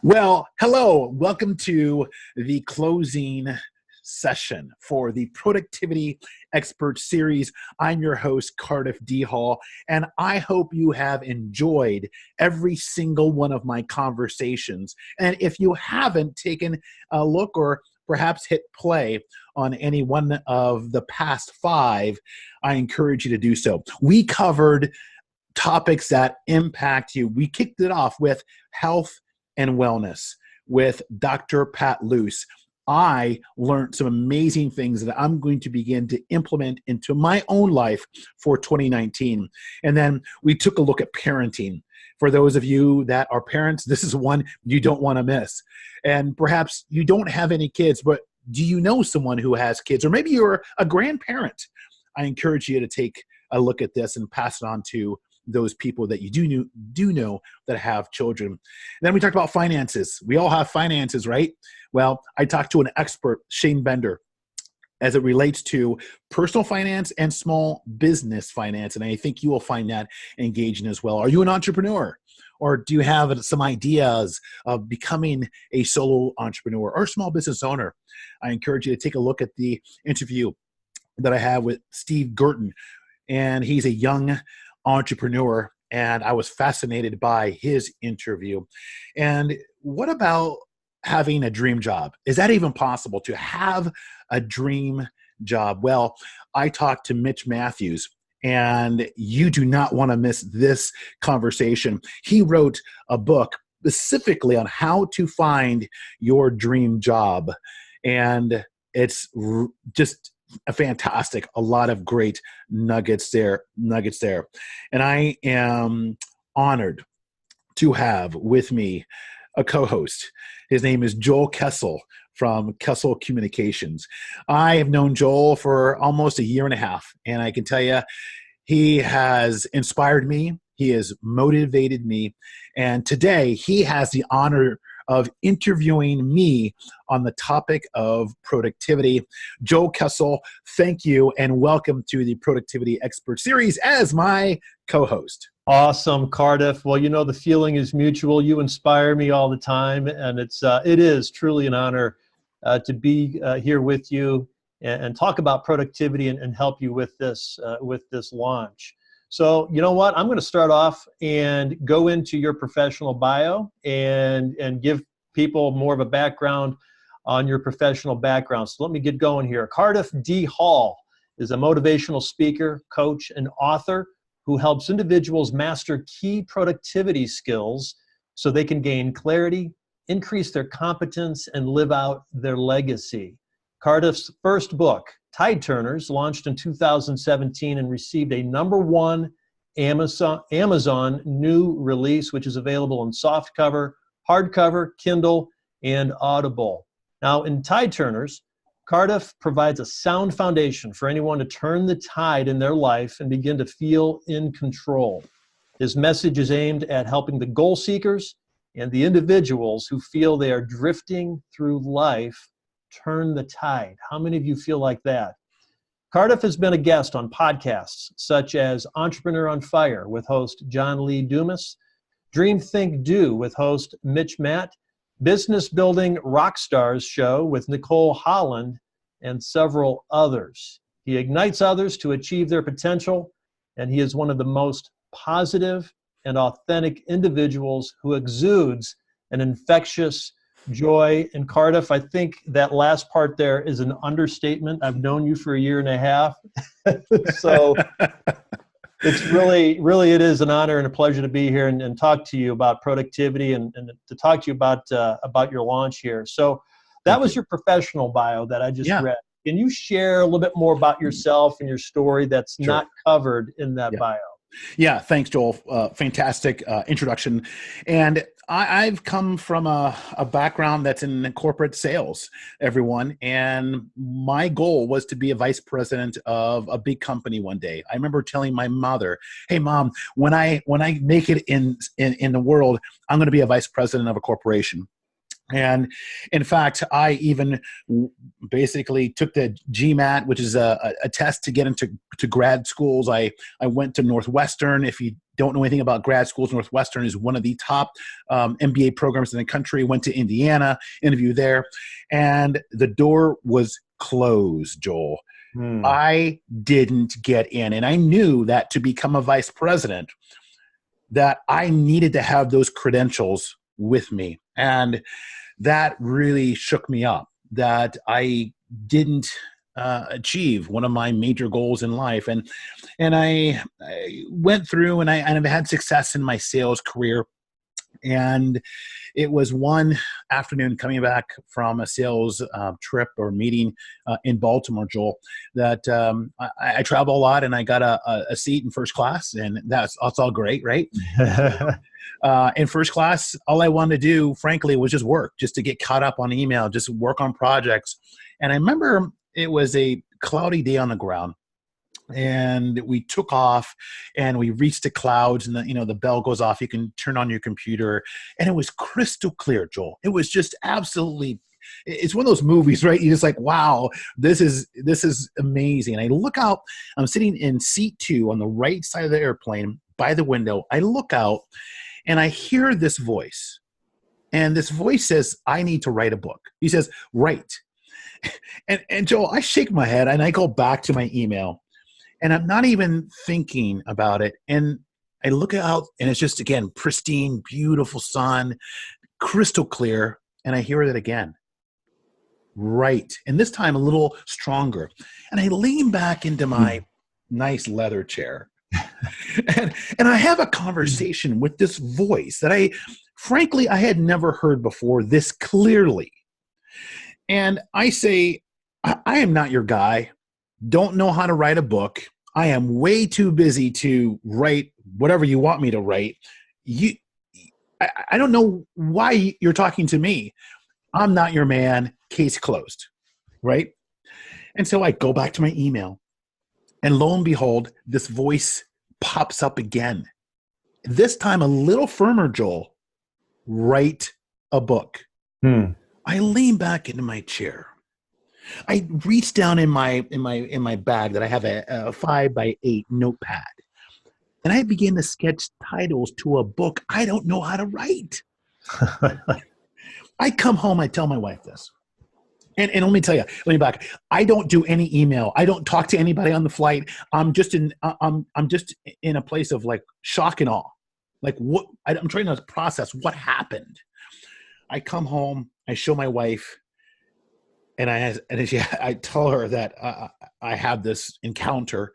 Well, hello. Welcome to the closing session for the Productivity Expert Series. I'm your host, Cardiff D. Hall, and I hope you have enjoyed every single one of my conversations. And if you haven't taken a look or perhaps hit play on any one of the past five, I encourage you to do so. We covered topics that impact you. We kicked it off with health and wellness with Dr. Pat Luce. I learned some amazing things that I'm going to begin to implement into my own life for 2019. And then we took a look at parenting. For those of you that are parents, this is one you don't want to miss. And perhaps you don't have any kids, but do you know someone who has kids? Or maybe you're a grandparent. I encourage you to take a look at this and pass it on to those people that you do know that have children. And then we talked about finances. We all have finances, right? Well, I talked to an expert, Shane Bender, as it relates to personal finance and small business finance. And I think you will find that engaging as well. Are you an entrepreneur? Or do you have some ideas of becoming a solo entrepreneur or small business owner? I encourage you to take a look at the interview that I have with Steve Gurton. And he's a young entrepreneur, and I was fascinated by his interview. And what about having a dream job? Is that even possible to have a dream job? Well, I talked to Mitch Matthews, and you do not want to miss this conversation. He wrote a book specifically on how to find your dream job, and it's just a lot of great nuggets there. And I am honored to have with me a co-host. His name is Joel Kessel from Kessel Communications. I have known Joel for almost a year and a half, and I can tell you, he has inspired me. He has motivated me. And today he has the honor of interviewing me on the topic of productivity. Joel Kessel, thank you and welcome to the Productivity Expert Series as my co-host. Awesome, Cardiff. Well, you know, the feeling is mutual. You inspire me all the time, and it is truly an honor to be here with you and talk about productivity and help you with this launch. So, you know what? I'm going to start off and go into your professional bio and give people more of a background on your professional background. So let me get going here. Cardiff D. Hall is a motivational speaker, coach, and author who helps individuals master key productivity skills so they can gain clarity, increase their competence, and live out their legacy. Cardiff's first book, Tide Turners, launched in 2017 and received a #1 Amazon new release, which is available in softcover, hardcover, Kindle, and Audible. Now, in Tide Turners, Cardiff provides a sound foundation for anyone to turn the tide in their life and begin to feel in control. His message is aimed at helping the goal seekers and the individuals who feel they are drifting through life turn the tide. How many of you feel like that? Cardiff has been a guest on podcasts such as Entrepreneur on Fire with host John Lee Dumas, Dream, Think, Do with host Mitch Matt, Business Building Rockstars Show with Nicole Holland, and several others. He ignites others to achieve their potential, and he is one of the most positive and authentic individuals who exudes an infectious joy. And Cardiff, I think that last part there is an understatement. I've known you for a year and a half. So it's really, it is an honor and a pleasure to be here and talk to you about productivity and to talk to you about your launch here. So that was your professional bio that I just read. Can you share a little bit more about yourself and your story that's not covered in that bio? Yeah, thanks, Joel. Fantastic introduction. And I've come from a background that's in corporate sales, everyone. And my goal was to be a vice president of a big company one day. I remember telling my mother, "Hey, Mom, when I make it in the world, I'm going to be a vice president of a corporation." And in fact, I even basically took the GMAT, which is a test to get into grad schools. I went to Northwestern. If you don't know anything about grad schools, Northwestern is one of the top MBA programs in the country. Went to Indiana, interviewed there, and the door was closed, Joel. I didn't get in. And I knew that to become a vice president, that I needed to have those credentials with me. And that really shook me up, that I didn't achieve one of my major goals in life. And I went through and I've had success in my sales career. And it was one afternoon coming back from a sales trip or meeting in Baltimore, Joel, that I travel a lot and I got a seat in first class, and that's all great, right? In first class, all I wanted to do, frankly, was just work, just to get caught up on email, just work on projects. And I remember it was a cloudy day on the ground. And we took off and we reached the clouds, and the bell goes off. You can turn on your computer, and it was crystal clear, Joel. It was just absolutely, it's one of those movies, right? You're just like, wow, this is amazing. And I look out, I'm sitting in seat 2 on the right side of the airplane by the window. I look out and I hear this voice, and this voice says, I need to write a book. He says, write. And Joel, I shake my head and I go back to my email. And I'm not even thinking about it. And I look out and it's just, again, pristine, beautiful sun, crystal clear. And I hear it again. Right. And this time a little stronger. And I lean back into my nice leather chair. and I have a conversation with this voice that frankly, I had never heard before this clearly. And I say, I am not your guy. Don't know how to write a book. I am way too busy to write whatever you want me to write. I don't know why you're talking to me. I'm not your man. Case closed, right? And so I go back to my email, and lo and behold, this voice pops up again. This time a little firmer, Joel. Write a book. I lean back into my chair. I reach down in my bag that I have a 5x8 notepad, and I begin to sketch titles to a book I don't know how to write. I come home, I tell my wife this, and let me tell you, let me back. I don't do any email. I don't talk to anybody on the flight. I'm just in a place of like shock and awe. Like what? I'm trying to process what happened. I come home, I show my wife. And I tell her that I have this encounter.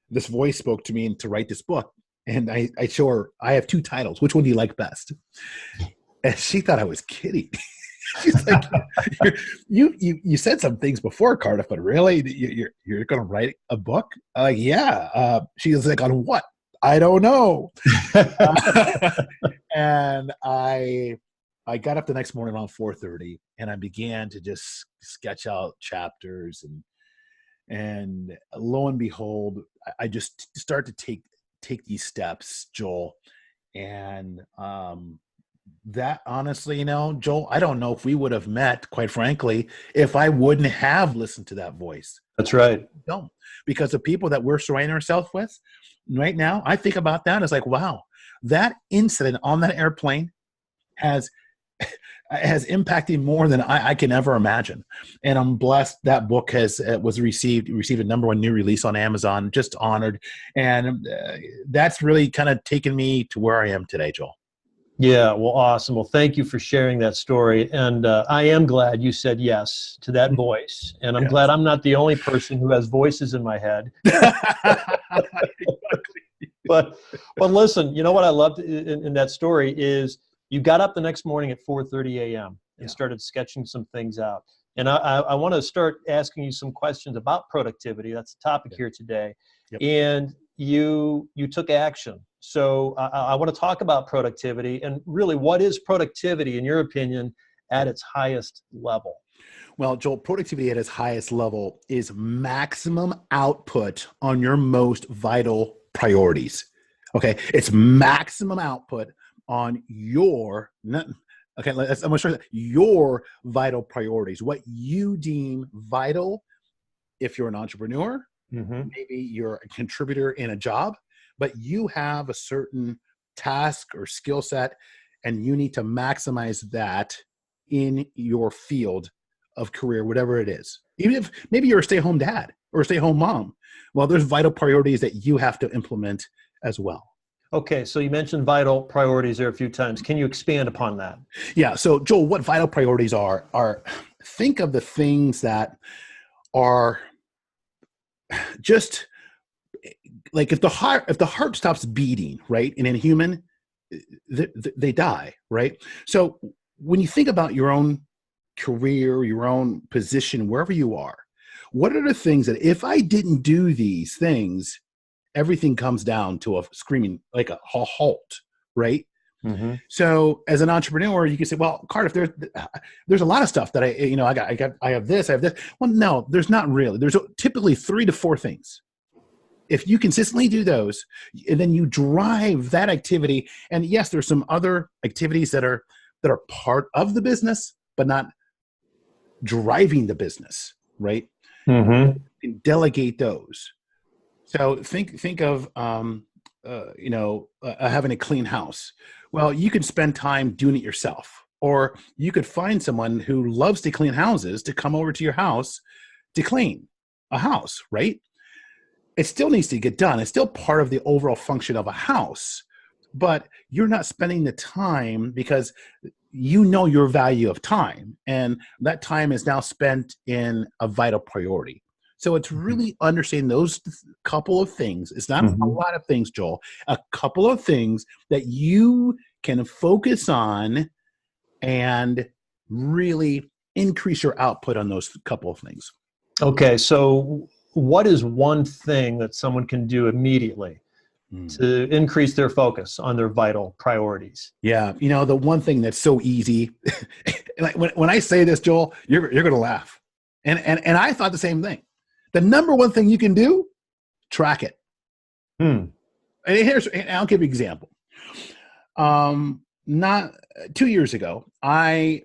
This voice spoke to me to write this book. And I show her, I have 2 titles. Which one do you like best? And she thought I was kidding. She's like, you said some things before, Cardiff, but really, you're going to write a book? Yeah. She was like, on what? I don't know. And I got up the next morning around 4:30, and I began to just sketch out chapters, and lo and behold, I just start to take these steps, Joel. And that honestly, Joel, I don't know if we would have met, quite frankly, if I wouldn't have listened to that voice. That's right. Don't, because the people that we're surrounding ourselves with right now, I think about that as like, wow, that incident on that airplane has impacted more than I can ever imagine. And I'm blessed that book received a #1 new release on Amazon, just honored. And that's really kind of taken me to where I am today, Joel. Yeah, well, awesome. Well, thank you for sharing that story. And I am glad you said yes to that voice. And I'm glad I'm not the only person who has voices in my head. But listen, you know what I loved in that story is you got up the next morning at 4:30 a.m. and started sketching some things out. And I want to start asking you some questions about productivity. That's the topic here today. Yep. And you took action. So I want to talk about productivity, and really, what is productivity, in your opinion, at its highest level? Well, Joel, productivity at its highest level is maximum output on your most vital priorities. Okay, it's maximum output on your Okay, I'm going to show you your vital priorities, what you deem vital if you're an entrepreneur, maybe you're a contributor in a job, but you have a certain task or skill set, and you need to maximize that in your field of career, whatever it is. Even if maybe you're a stay-home dad or a stay-home mom, well, there's vital priorities that you have to implement as well. Okay, so you mentioned vital priorities there a few times. Can you expand upon that? Yeah. So, Joel, what vital priorities are think of the things that are just like if the heart stops beating, right, in a human, they die, right? So when you think about your own career, your own position, wherever you are, what are the things that if I didn't do these things, everything comes down to a screaming, like a halt, right? So as an entrepreneur, you can say, well, Cardiff, there's a lot of stuff that I have this. Well, no, there's not really. There's typically 3 to 4 things. If you consistently do those, and then you drive that activity, and yes, there's some other activities that are part of the business, but not driving the business, right? You can delegate those. So think of having a clean house. Well, you could spend time doing it yourself, or you could find someone who loves to clean houses to come over to your house to clean a house, right? It still needs to get done. It's still part of the overall function of a house, but you're not spending the time because you know your value of time, and that time is now spent in a vital priority. So it's really understanding those couple of things. It's not a lot of things, Joel, a couple of things that you can focus on and really increase your output on those couple of things. Okay, so what is one thing that someone can do immediately to increase their focus on their vital priorities? Yeah, the one thing that's so easy, like when I say this, Joel, you're going to laugh. And I thought the same thing. The number one thing you can do, track it. And I'll give you an example. Not 2 years ago, I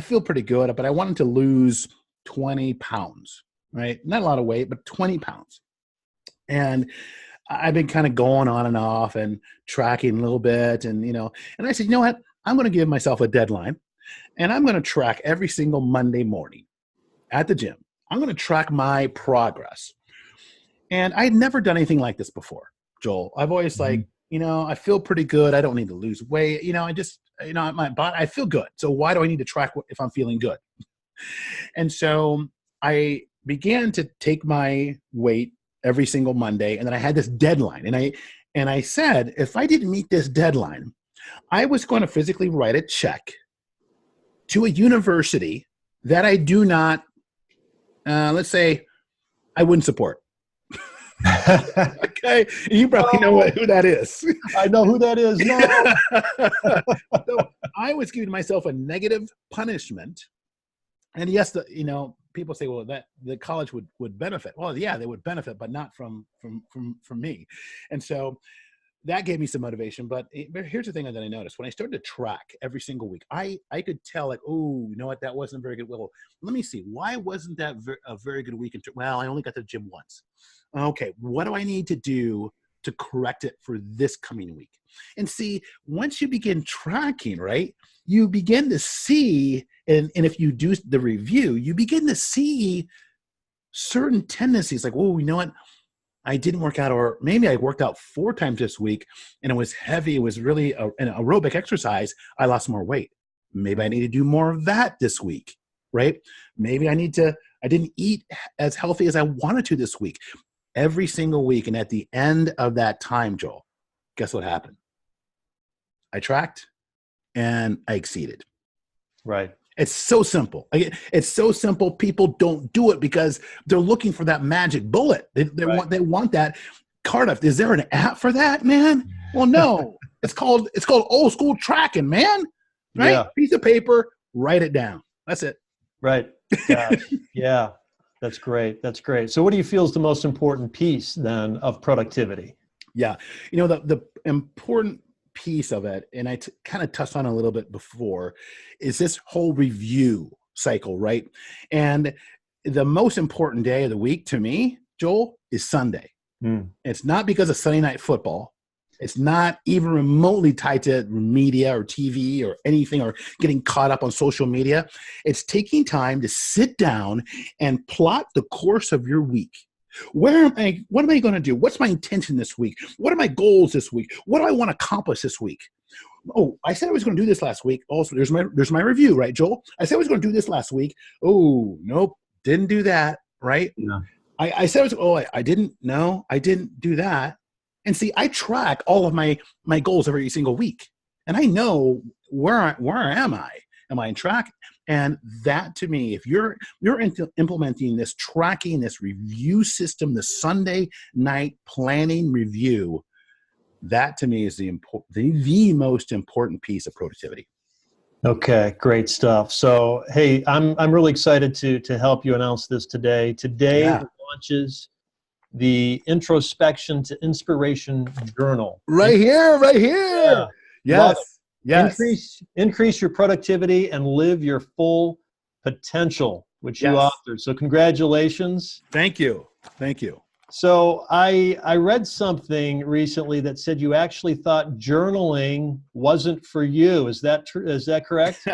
feel pretty good, but I wanted to lose 20 pounds, right? Not a lot of weight, but 20 pounds. And I've been kind of going on and off and tracking a little bit. And I said, you know what? I'm going to give myself a deadline, and I'm going to track every single Monday morning at the gym. I'm going to track my progress. And I had never done anything like this before, Joel. I've always I feel pretty good. I don't need to lose weight. My body, I feel good. So why do I need to track if I'm feeling good? And so I began to take my weight every single Monday. And then I had this deadline. And I said, if I didn't meet this deadline, I was going to physically write a check to a university that I do not, let's say, I wouldn't support. Okay, you probably know who that is. I know who that is. No. So I was giving myself a negative punishment, and yes, people say, well, that the college would benefit. Well, yeah, they would benefit, but not from me. And so that gave me some motivation. But here's the thing that I noticed. When I started to track every single week, I could tell, like, oh, you know what, that wasn't very good. Well, let me see. Why wasn't that a very good week? Well, I only got to the gym once. Okay, what do I need to do to correct it for this coming week? And see, once you begin tracking, right, you begin to see, and if you do the review, you begin to see certain tendencies, like, oh, you know what? I didn't work out, or maybe I worked out 4 times this week and it was heavy. It was really an aerobic exercise. I lost more weight. Maybe I need to do more of that this week, right? Maybe I didn't eat as healthy as I wanted to this week. Every single week. And at the end of that time, Joel, guess what happened? I tracked and I exceeded. Right. It's so simple. It's so simple. People don't do it because they're looking for that magic bullet. They want that. Cardiff, is there an app for that, man? Well, no. It's called old school tracking, man. Right? Yeah. Piece of paper, write it down. That's it. Right. Gosh. Yeah. That's great. That's great. So what do you feel is the most important piece then of productivity? Yeah. The important piece of it, and I kind of touched on a little bit before, is this whole review cycle, right? And the most important day of the week to me, Joel, is Sunday. It's not because of Sunday night football. It's not even remotely tied to media or TV or anything or getting caught up on social media. It's taking time to sit down and plot the course of your week. What am I going to do? What's my intention this week? What are my goals this week? What do I want to accomplish this week? Oh, I said I was going to do this last week. Also, there's my review, right, Joel? I said I was going to do this last week. Oh, nope, didn't do that, right? Yeah. I said I didn't do that. And see, I track all of my goals every single week, and I know where am I? Am I in track? And that, to me, if you're implementing this tracking, this review system, the Sunday night planning review, that to me is the most important piece of productivity. Okay, great stuff. So, hey, I'm really excited to help you announce this today. Today launches the Introspection to Inspiration Journal. Right here. Yeah. Yes. Increase your productivity and live your full potential, which you authored. So congratulations. Thank you. So I read something recently that said you actually thought journaling wasn't for you. Is that true? Is that correct?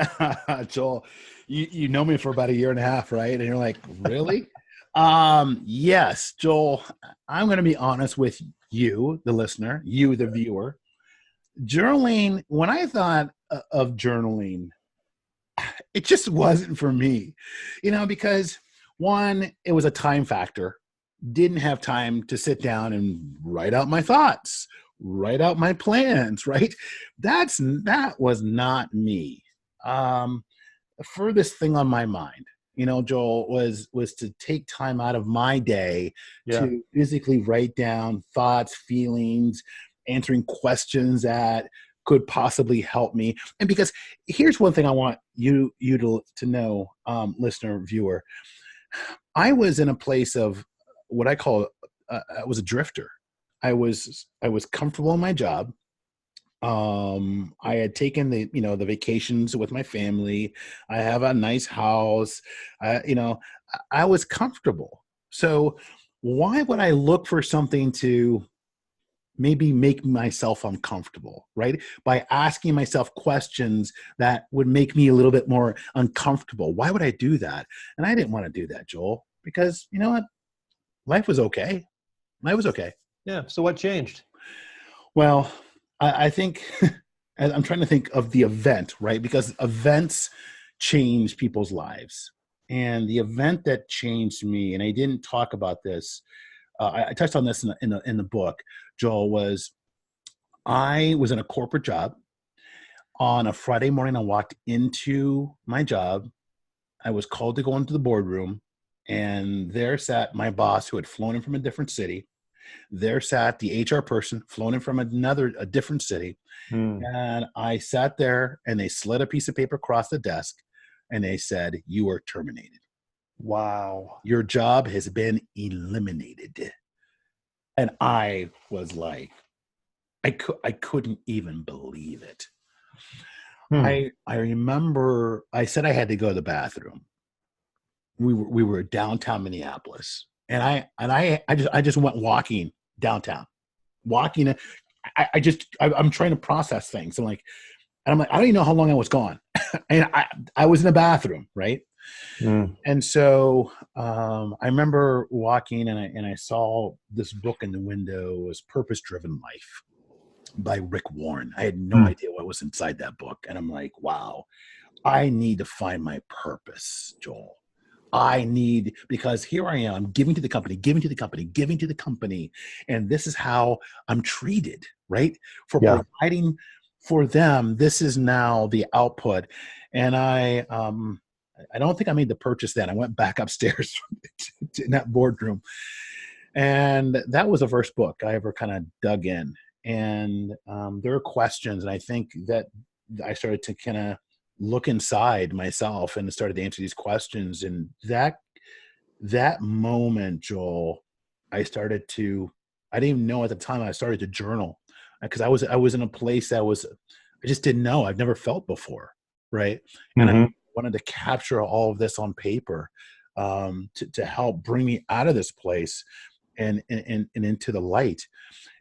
Joel, you know me for about a year and a half, right? And you're like, really? Yes, Joel, I'm going to be honest with you, the listener, you, the viewer. Journaling, when I thought of journaling, it just wasn't for me, because one, it was a time factor. Didn't have time to sit down and write out my thoughts, write out my plans, right? That was not me. The furthest thing on my mind, Joel, was to take time out of my day to physically write down thoughts, feelings, answering questions that could possibly help me. And because here's one thing I want you to know, listener, viewer, I was in a place of what I call I was a drifter. I was comfortable in my job. I had taken the vacations with my family. I have a nice house. I was comfortable. So why would I look for something to maybe make myself uncomfortable, right? By asking myself questions that would make me a little bit more uncomfortable. Why would I do that? And I didn't want to do that, Joel, because you know what? Life was okay. Yeah. So what changed? Well, I think I'm trying to think of the event, right? Because events change people's lives. And the event that changed me, and I didn't talk about this, I touched on this in the book, Joel, was I was in a corporate job. On a Friday morning, I walked into my job. I was called to go into the boardroom, and there sat my boss who had flown in from a different city. There sat the HR person flown in from a different city. And I sat there, and they slid a piece of paper across the desk, and they said, "You are terminated. Wow. Your job has been eliminated." And I was like, I couldn't even believe it. I remember I said I had to go to the bathroom. We were downtown Minneapolis, and I just went walking downtown, walking. I'm trying to process things. I'm like, I don't even know how long I was gone, and I was in the bathroom, right? And so I remember walking, and I saw this book in the window. It was Purpose Driven Life by Rick Warren. I had no idea what was inside that book, and I'm like, wow, I need to find my purpose, Joel. Because here I am giving to the company, and this is how I'm treated, right? For providing for them, this is now the output. And I don't think I made the purchase then. I went back upstairs in that boardroom, and that was the first book I ever kind of dug in. And there are questions, and I think that I started to kind of look inside myself and started to answer these questions. And that moment, Joel, I didn't even know at the time, I started to journal because I was in a place that I just didn't know. I've never felt before, right? And I Mm-hmm. wanted to capture all of this on paper, to help bring me out of this place and into the light.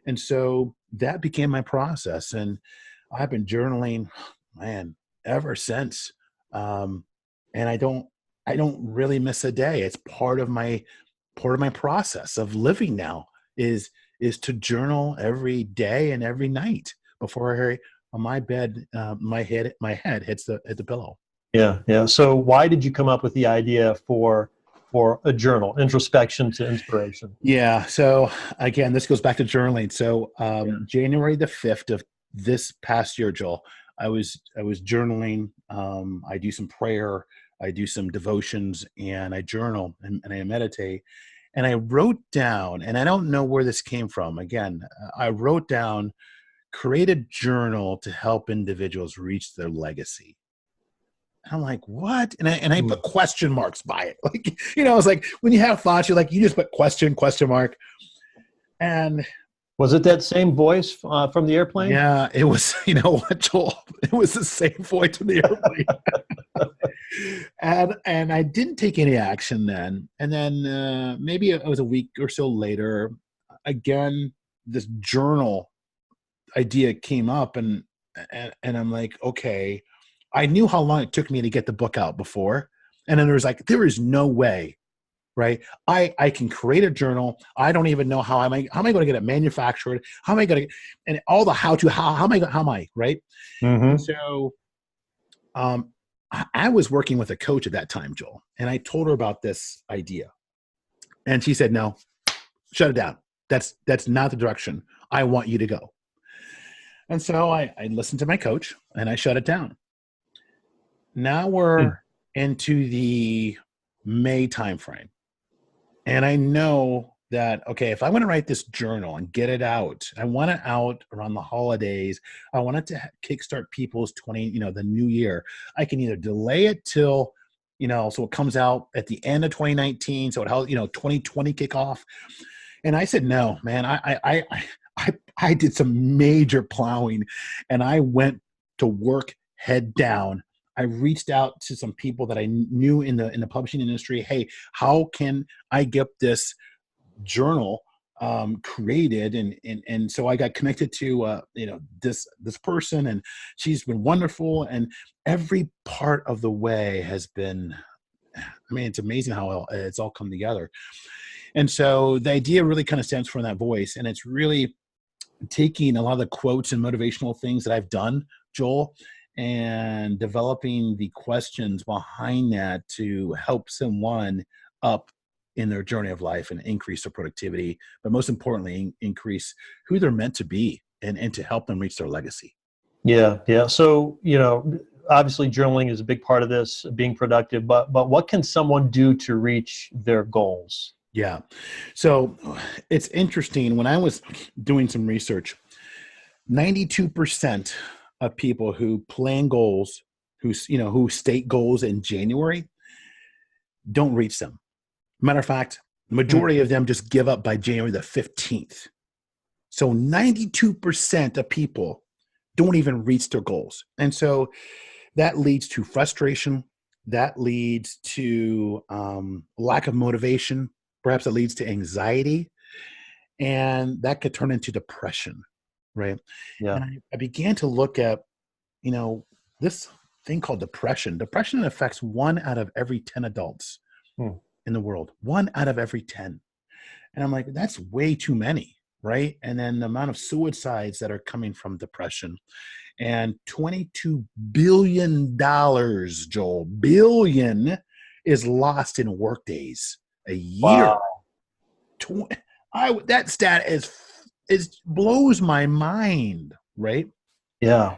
And so that became my process, and I've been journaling, man, ever since. Um, and I don't really miss a day. It's part of my process of living now is to journal every day and every night before on my bed, my head hits the pillow. Yeah, yeah. So why did you come up with the idea for a journal, introspection to inspiration? Yeah. So again, this goes back to journaling. So Yeah. January the 5th of this past year, Joel, I was journaling. I do some prayer, I do some devotions, and I journal and I meditate. And I wrote down, and I don't know where this came from. Again, I wrote down, create a journal to help individuals reach their legacy. And I'm like, what? And I Mm. put question marks by it. Like, it's like when you have thoughts, you're like, you just put question mark. And Was it that same voice from the airplane? yeah, it was, you know what, Joel? It was the same voice in the airplane. And I didn't take any action then. And then maybe it was a week or so later, again, this journal idea came up, and I'm like, okay, I knew how long it took me to get the book out before. And then there is no way, right? I can create a journal. I don't even know how am I going to get it manufactured? How am I going to, and all the how am I, right? And Mm-hmm. so I was working with a coach at that time, Joel, and I told her about this idea. And she said, no, shut it down. That's not the direction I want you to go. And so I listened to my coach and I shut it down. Now we're into the May timeframe. And I know that, okay, if I want to write this journal and get it out, I want it out around the holidays. I want it to kickstart people's the new year. I can either delay it till, so it comes out at the end of 2019. So it helps, 2020 kickoff. And I said, no, man, I did some major plowing, and I went to work head down. I reached out to some people that I knew in the publishing industry. Hey, how can I get this journal created? And so I got connected to this person, and she's been wonderful. And every part of the way has been, I mean, it's amazing how it's all come together. And so the idea really kind of stems from that voice, and it's really taking a lot of the quotes and motivational things that I've done, Joel, and developing the questions behind that to help someone up in their journey of life and increase their productivity, but most importantly, increase who they're meant to be and to help them reach their legacy. Yeah, yeah. So, obviously journaling is a big part of this, being productive, but what can someone do to reach their goals? Yeah. So it's interesting. When I was doing some research, 92% of people who plan goals, who state goals in January, don't reach them. Matter of fact, the majority of them just give up by January the 15th. So 92% of people don't even reach their goals. And so that leads to frustration. That leads to lack of motivation. Perhaps it leads to anxiety. And that could turn into depression, right? Yeah. And I began to look at, this thing called depression. Depression affects 1 out of every 10 adults in the world. 1 out of every 10. And I'm like, that's way too many, right? And then the amount of suicides that are coming from depression. And $22 billion, Joel, billion, is lost in work days a year. Wow. That stat is blows my mind, right? Yeah.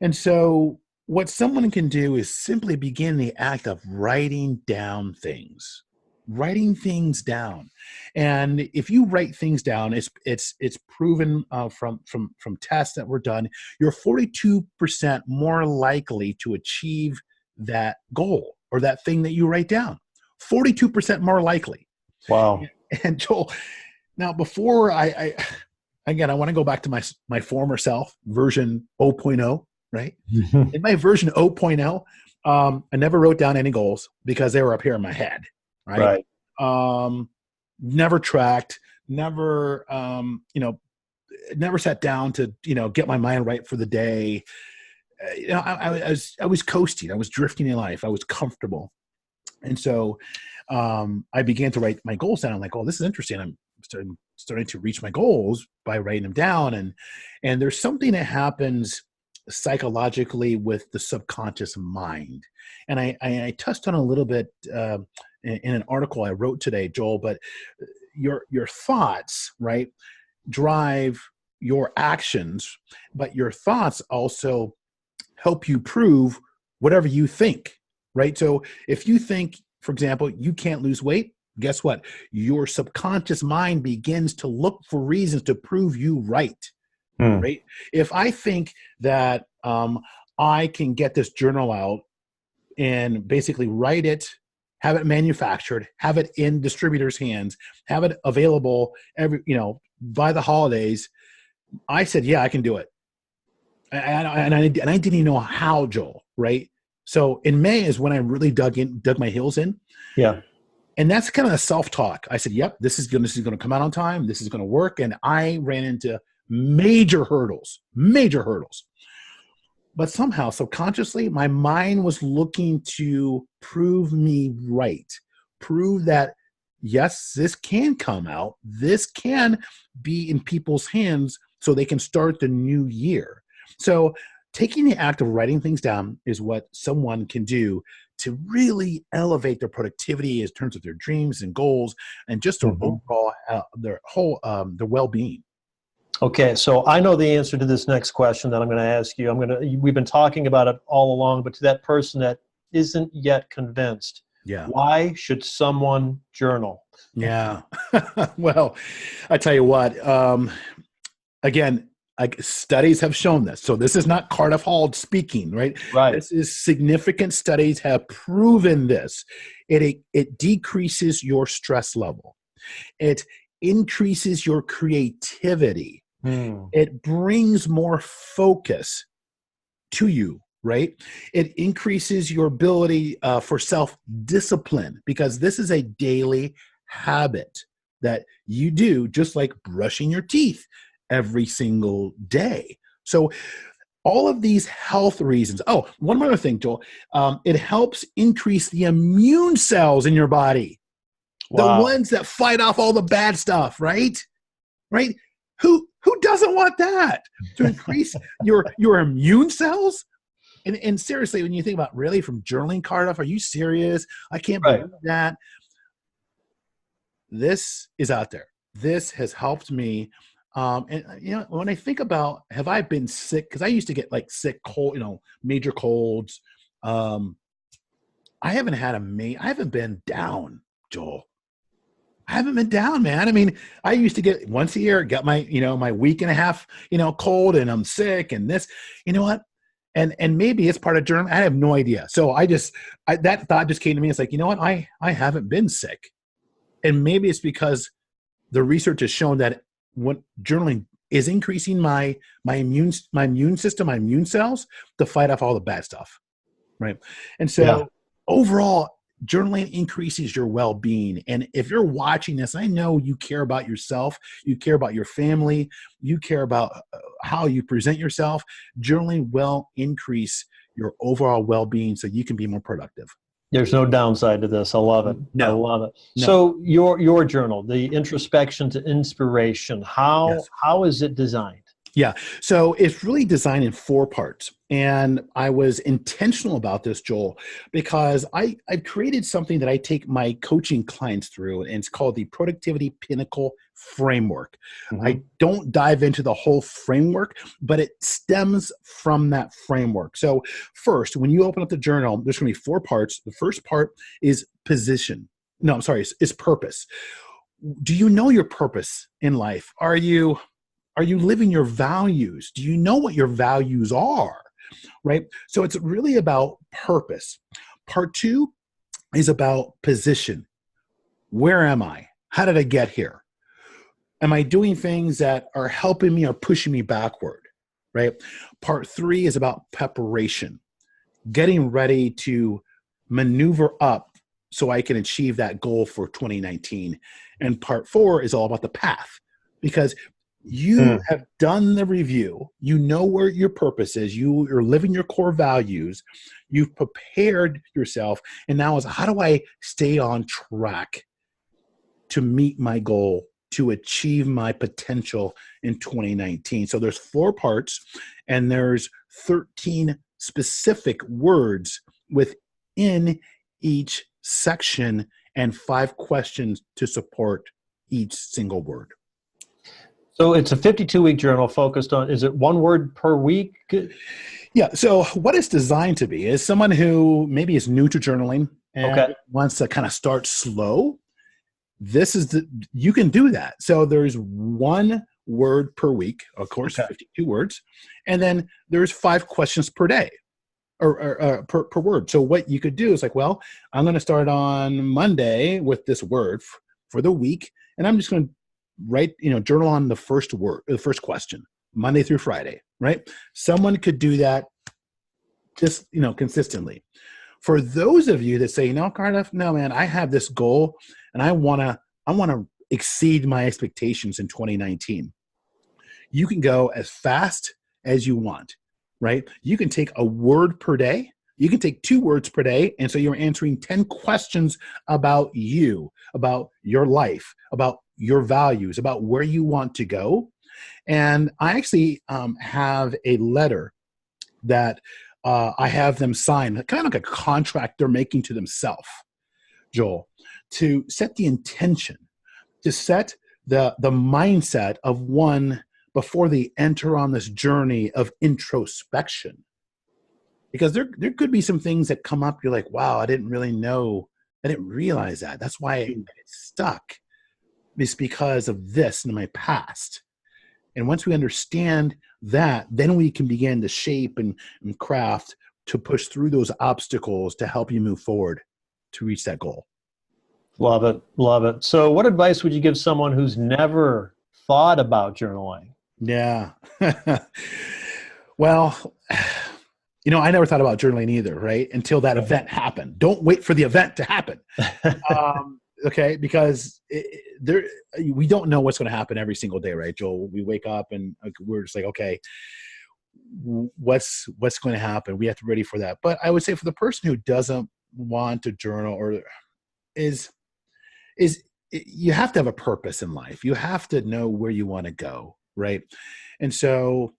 And so what someone can do is simply begin the act of writing things down. And if you write things down, it's proven from tests that were done, you're 42% more likely to achieve that goal or that thing that you write down. 42% more likely. Wow. And Joel, now before I again, I want to go back to my former self, version 0.0, right? In my version 0.0, I never wrote down any goals because they were up here in my head, right? Right. Never tracked, never, never sat down to, get my mind right for the day. I was coasting. I was drifting in life. I was comfortable. And so I began to write my goals down. I'm like, oh, this is interesting. I'm starting to reach my goals by writing them down. And there's something that happens psychologically with the subconscious mind. And I touched on a little bit in an article I wrote today, Joel, but your thoughts, right, drive your actions, but your thoughts also help you prove whatever you think, right? So if you think, for example, you can't lose weight, guess what? Your subconscious mind begins to look for reasons to prove you right, right? If I think that I can get this journal out and basically write it, have it manufactured, have it in distributors' hands, have it available by the holidays, I said, yeah, I can do it. And I didn't even know how, Joel, right? So in May is when I really dug my heels in. Yeah. And that's kind of a self-talk. I said, yep, this is going to come out on time. This is going to work. And I ran into major hurdles. But somehow, subconsciously, my mind was looking to prove me right. Prove that, yes, this can come out. This can be in people's hands so they can start the new year. So taking the act of writing things down is what someone can do to really elevate their productivity in terms of their dreams and goals and just their overall, their well-being. Okay, so I know the answer to this next question that I'm going to ask you. We've been talking about it all along, but to that person that isn't yet convinced, why should someone journal? Yeah. Well, I tell you what, again, studies have shown this. So this is not Cardiff Hall speaking, right? Right. This is significant studies have proven this. It decreases your stress level. It increases your creativity. It brings more focus to you, right? It increases your ability for self-discipline because this is a daily habit that you do, just like brushing your teeth every single day. So all of these health reasons. Oh, one other thing, Joel. It helps increase the immune cells in your body. Wow. The ones that fight off all the bad stuff, right? Right? Who doesn't want that? To increase your immune cells? And seriously, when you think about really from journaling, Cardiff, are you serious? I can't believe that. This is out there. This has helped me. And when I think about, have I been sick? Because I used to get like sick, cold, major colds. I haven't been down, Joel. I haven't been down, man. I mean, I used to get once a year, got my, my week and a half, cold, and I'm sick, and this, you know what? And maybe it's part of journaling. I have no idea. So that thought just came to me. It's like, you know what? I haven't been sick, and maybe it's because the research has shown that what journaling is increasing my immune system, my immune cells to fight off all the bad stuff, right? And so overall, journaling increases your well-being. And if you're watching this, I know you care about yourself, you care about your family, you care about how you present yourself. Journaling will increase your overall well-being so you can be more productive. There's no downside to this. I love it. No. I love it. No. So your journal, the introspection to inspiration, how is it designed? Yeah. So it's really designed in 4 parts. And I was intentional about this, Joel, because I've created something that I take my coaching clients through, and it's called the Productivity Pinnacle Framework. I don't dive into the whole framework, but it stems from that framework. So first, when you open up the journal, there's going to be 4 parts. The first part is is purpose. Do you know your purpose in life? Are you living your values? Do you know what your values are? Right? So it's really about purpose. Part 2 is about position. Where am I? How did I get here? Am I doing things that are helping me or pushing me backward, right? Part 3 is about preparation, getting ready to maneuver up so I can achieve that goal for 2019. And part 4 is all about the path, because you have done the review. You know where your purpose is. You're living your core values. You've prepared yourself. And now is, how do I stay on track to meet my goal, to achieve my potential in 2019? So there's 4 parts, and there's 13 specific words within each section and 5 questions to support each single word. So it's a 52-week journal focused on, is it 1 word per week? Yeah. So what it's designed to be is someone who maybe is new to journaling and wants to kind of start slow. You can do that. So there's 1 word per week, of course, 52 words. And then there's 5 questions per day or per word. So what you could do is like, well, I'm going to start on Monday with this word for the week. And I'm just going to write, journal on the first word, the first question, Monday through Friday, right? Someone could do that just, consistently. For those of you that say, Cardiff, no, man, I have this goal and I want to exceed my expectations in 2019. You can go as fast as you want, right? You can take a word per day. You can take 2 words per day. And so you're answering 10 questions about you, about your life, about your values, about where you want to go. And I actually have a letter that I have them sign, kind of like a contract they're making to themselves, Joel, to set the intention, to set the mindset of one before they enter on this journey of introspection. Because there could be some things that come up, you're like, wow, I didn't really know, I didn't realize that. That's why I get stuck. It's because of this in my past. And once we understand that, then we can begin to shape and craft to push through those obstacles to help you move forward to reach that goal. Love it. Love it. So what advice would you give someone who's never thought about journaling? Yeah. Well, I never thought about journaling either, right? Until that event happened. Don't wait for the event to happen. Okay, because we don't know what's going to happen every single day, right, Joel? We wake up and we're just like, okay, what's going to happen? We have to be ready for that. But I would say for the person who doesn't want to journal or is you have to have a purpose in life. You have to know where you want to go, right? And so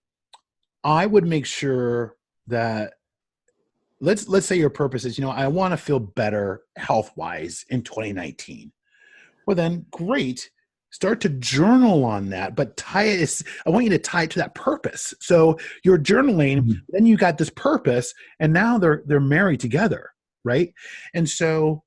I would make sure that let's say your purpose is, I want to feel better health-wise in 2019. Well, then great. Start to journal on that, but I want you to tie it to that purpose. So you're journaling, then you got this purpose, and now they're married together, right? And so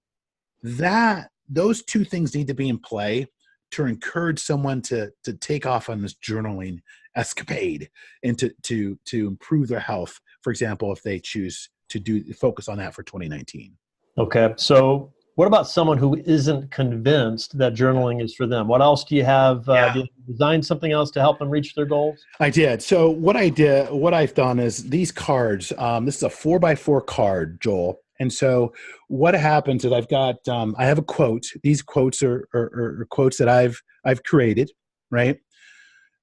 those 2 things need to be in play to encourage someone to take off on this journaling escapade and to improve their health. For example, if they choose to focus on that for 2019. Okay. So what about someone who isn't convinced that journaling is for them? What else do you have? Do you design something else to help them reach their goals? I did. So what I've done is these cards, this is a 4x4 card, Joel. And so what happens is I've got, I have a quote. These quotes are quotes that I've created, right?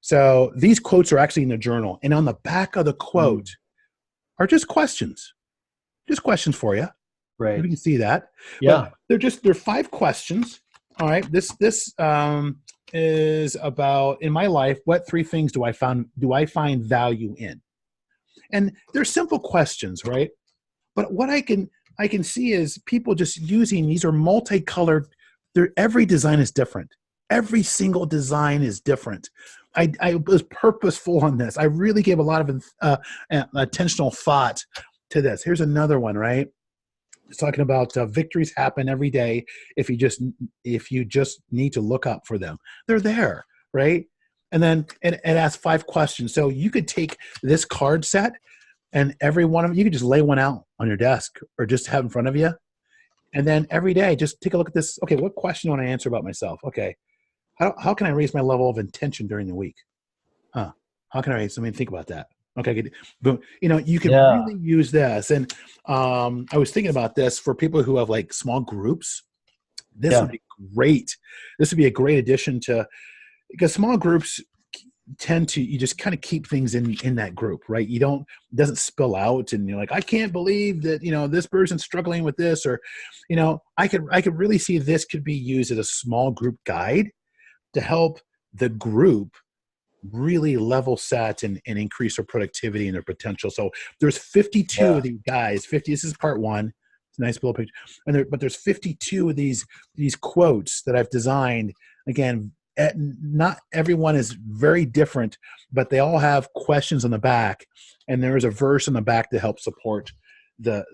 So these quotes are actually in the journal. And on the back of the quote are just questions. Just questions for you. Right. You can see that. Yeah. But they're 5 questions. All right. This is about, in my life, what 3 things do I find value in? And they're simple questions, right? But what I can see is people just using, these are multicolored. Every design is different. Every single design is different. I was purposeful on this. I really gave a lot of attentional thought to this. Here's another one, right? It's talking about victories happen every day if you just need to look up for them. They're there, right? And then it asks 5 questions. So you could take this card set and every one of them, you could just lay one out on your desk or just have in front of you. And then every day, just take a look at this. Okay, what question do I want to answer about myself? Okay, how can I raise my level of intention during the week? Huh? How can I raise? I mean, think about that. Okay, good. Boom. You can Yeah. really use this. And I was thinking about this for people who have like small groups. This would Yeah. be great. This would be a great addition to, because small groups tend to, you just kind of keep things in that group, right? You don't, it doesn't spill out and you're like, I can't believe that, this person's struggling with this, or, I could really see this could be used as a small group guide to help the group really level set and increase their productivity and their potential. So there's 52 Yeah. of these guys. 50. This is part one. It's a nice little picture. But there's 52 of these quotes that I've designed. Again, not everyone is very different, but they all have questions on the back, and there is a verse on the back to help support the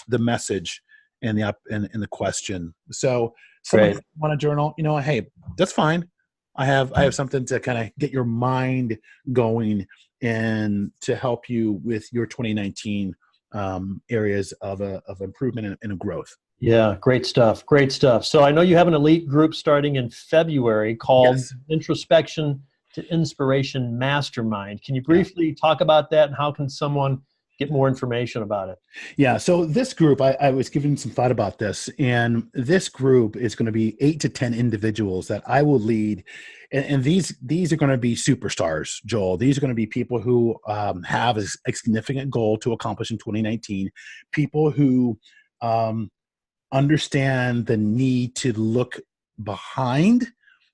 message and the question. So someone Great. want a journal, hey, that's fine. I have something to kind of get your mind going and to help you with your 2019 areas of improvement and growth. Yeah, great stuff. Great stuff. So I know you have an elite group starting in February called Yes. Introspection to Inspiration Mastermind. Can you Yeah. briefly talk about that and how can someone get more information about it? Yeah. So this group, I was giving some thought about this, and this group is going to be 8 to 10 individuals that I will lead. And these are going to be superstars, Joel. These are going to be people who have a significant goal to accomplish in 2019, people who understand the need to look behind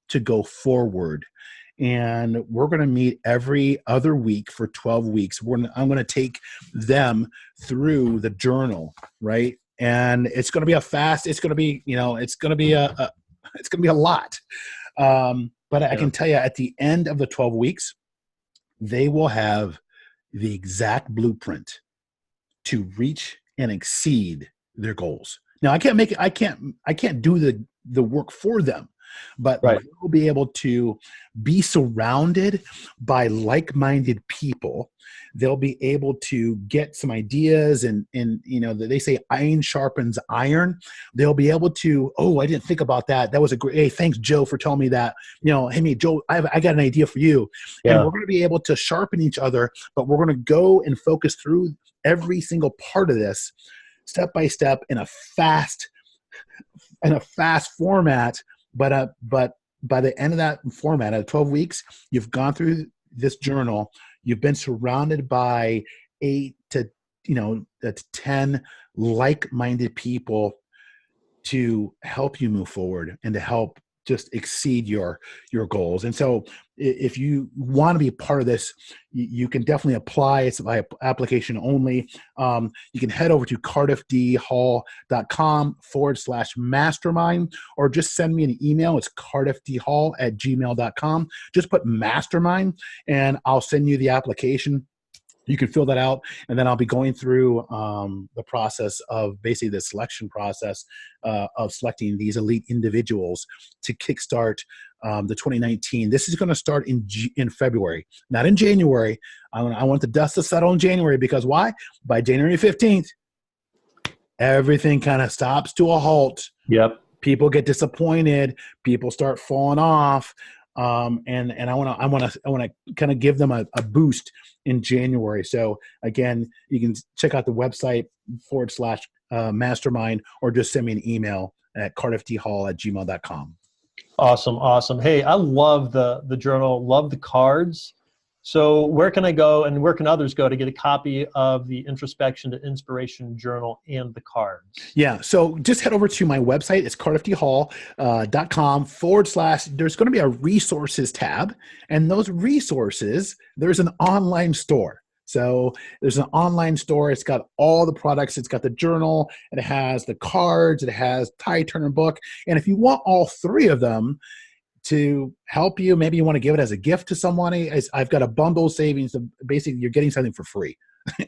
to go forward. And we're going to meet every other week for 12 weeks. I'm going to take them through the journal, right? And it's going to be it's going to be, it's going to be it's going to be a lot. But I Yeah. can tell you at the end of the 12 weeks, they will have the exact blueprint to reach and exceed their goals. Now I can't do the work for them, but Right. they'll be able to be surrounded by like-minded people. They'll be able to get some ideas and they say iron sharpens iron. They'll be able to, oh, I didn't think about that. That was a great, hey, thanks Joe for telling me that. Hey, Joe, I got an idea for you. And Yeah. we're going to be able to sharpen each other, but we're going to go and focus through every single part of this step by step in a fast format. But by the end of that format, at 12 weeks, you've gone through this journal. You've been surrounded by 8 to 10 like-minded people to help you move forward and to help just exceed your goals. And so if you want to be a part of this, you can definitely apply. It's by application only. You can head over to cardiffdhall.com/mastermind, or just send me an email. It's cardiffdhall@gmail.com. Just put mastermind and I'll send you the application. You can fill that out, and then I'll be going through the process of basically the selection process of selecting these elite individuals to kickstart the 2019. This is going to start in February, not in January. I want the dust to settle in January, because why? By January 15th, everything kind of stops to a halt. Yep. People get disappointed. People start falling off. And I want to kind of give them a boost in January. So again, you can check out the website /mastermind, or just send me an email at cardiffdhall@gmail.com. Awesome. Awesome. Hey, I love the journal, love the cards. So where can I go and where can others go to get a copy of the Introspection to Inspiration Journal and the cards? Yeah. So just head over to my website. It's cardiffdhall.com / there's going to be a resources tab, and those resources, there's an online store. So there's an online store. It's got all the products. It's got the journal. It has the cards. It has Ty Turner book. And if you want all three of them to help you, maybe you want to give it as a gift to somebody, I've got a bundle savings. Basically, you're getting something for free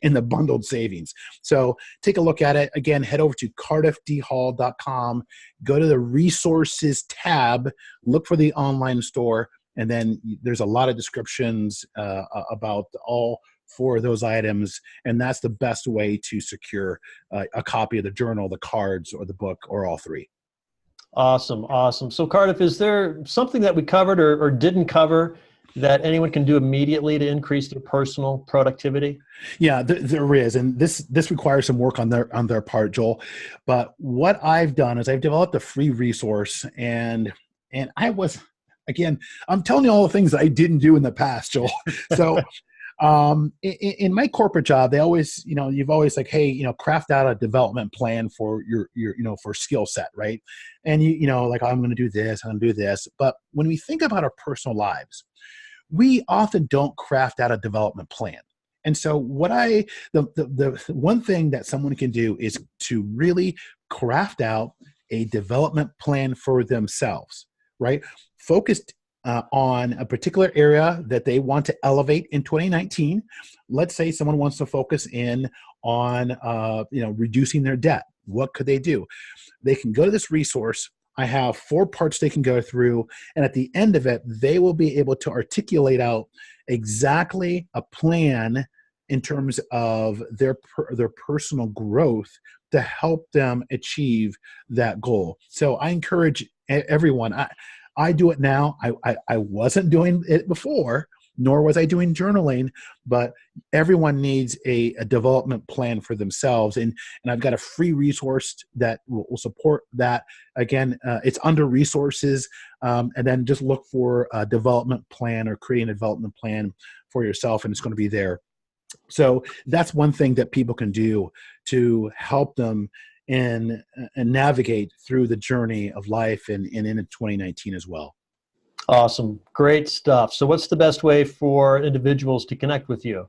in the bundled savings. So take a look at it. Again, head over to cardiffdhall.com, go to the resources tab, look for the online store, and then there's a lot of descriptions about all 4 of those items, and that's the best way to secure a copy of the journal, the cards, or the book, or all 3. Awesome, awesome. So Cardiff, is there something that we covered or didn't cover that anyone can do immediately to increase their personal productivity? Yeah, there is, and this requires some work on their part, Joel. But what I've done is I've developed a free resource, and I was, again, I'm telling you all the things that I didn't do in the past, Joel. So in my corporate job, they always, you've always like, hey, craft out a development plan for your for skill set, right? And like, I'm going to do this, I'm going to do this. But when we think about our personal lives, we often don't craft out a development plan. And so the one thing that someone can do is to really craft out a development plan for themselves, right? Focused on a particular area that they want to elevate in 2019. Let's say someone wants to focus in on reducing their debt. What could they do? They can go to this resource. I have 4 parts they can go through, and at the end of it, they will be able to articulate out exactly a plan in terms of their personal growth to help them achieve that goal. So I encourage everyone. I do it now. I wasn't doing it before, nor was I doing journaling, but everyone needs a development plan for themselves. And I've got a free resource that will support that. Again, it's under resources, and then just look for a development plan or creating a development plan for yourself, and it's going to be there. So that's one thing that people can do to help them and navigate through the journey of life and in 2019 as well. Awesome. Great stuff. So what's the best way for individuals to connect with you?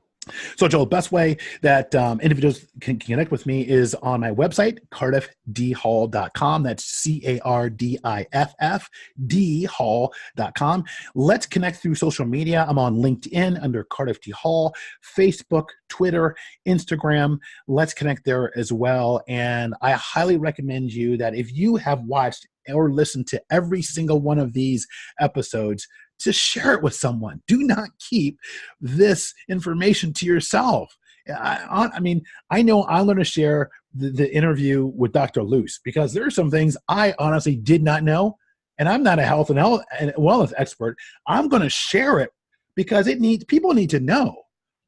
So, Joel, the best way that individuals can connect with me is on my website, cardiffdhall.com. That's CARDIFF, dhall.com. Let's connect through social media. I'm on LinkedIn under Cardiff D. Hall, Facebook, Twitter, Instagram. Let's connect there as well. And I highly recommend you that if you have watched or listened to every single one of these episodes, to share it with someone. Do not keep this information to yourself. I mean, I know I'm going to share the interview with Dr. Luce because there are some things I honestly did not know, and I'm not a health and wellness expert. I'm going to share it because people need to know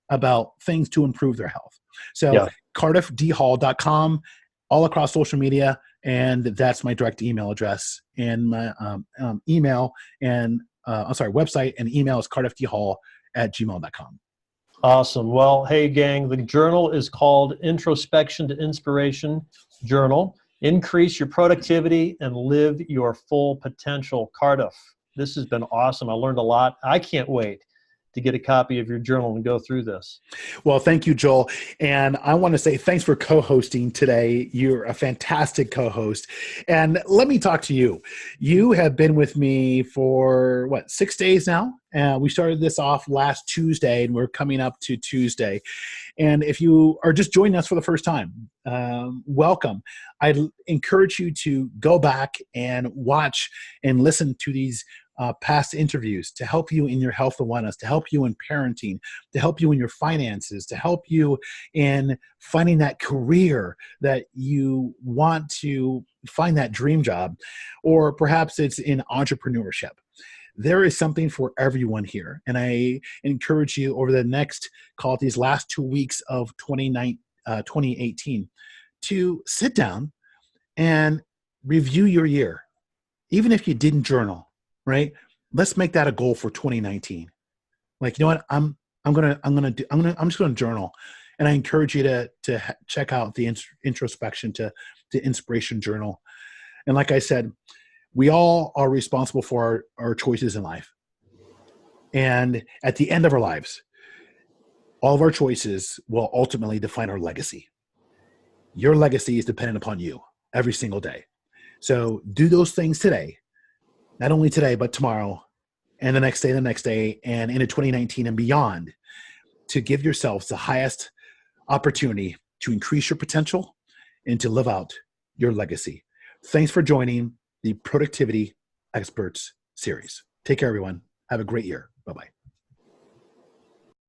about things to improve their health. So cardiffdhall.com, all across social media, and that's my direct email address, and my website and email is cardiffdhall@gmail.com. Awesome. Well, hey, gang, the journal is called Introspection to Inspiration Journal. Increase your productivity and live your full potential. Cardiff, this has been awesome. I learned a lot. I can't wait to get a copy of your journal and go through this. Well, thank you, Joel. And I want to say thanks for co-hosting today. You're a fantastic co-host. And let me talk to you. You have been with me for, 6 days now? We started this off last Tuesday, and we're coming up to Tuesday. And if you are just joining us for the first time, welcome. I'd encourage you to go back and watch and listen to these past interviews to help you in your health and wellness, to help you in parenting, to help you in your finances, to help you in finding that career that you want to find, that dream job, or perhaps it's in entrepreneurship. There is something for everyone here. And I encourage you over the next, call it these last 2 weeks of 2018, to sit down and review your year. Even if you didn't journal, right? Let's make that a goal for 2019. Like, you know what? I'm just gonna journal, and I encourage you to check out the introspection to inspiration journal. And like I said, we all are responsible for our choices in life. And at the end of our lives, all of our choices will ultimately define our legacy. Your legacy is dependent upon you every single day. So do those things today. Not only today, but tomorrow and the next day, and into 2019 and beyond, to give yourselves the highest opportunity to increase your potential and to live out your legacy. Thanks for joining the Productivity Experts series. Take care, everyone. Have a great year. Bye-bye.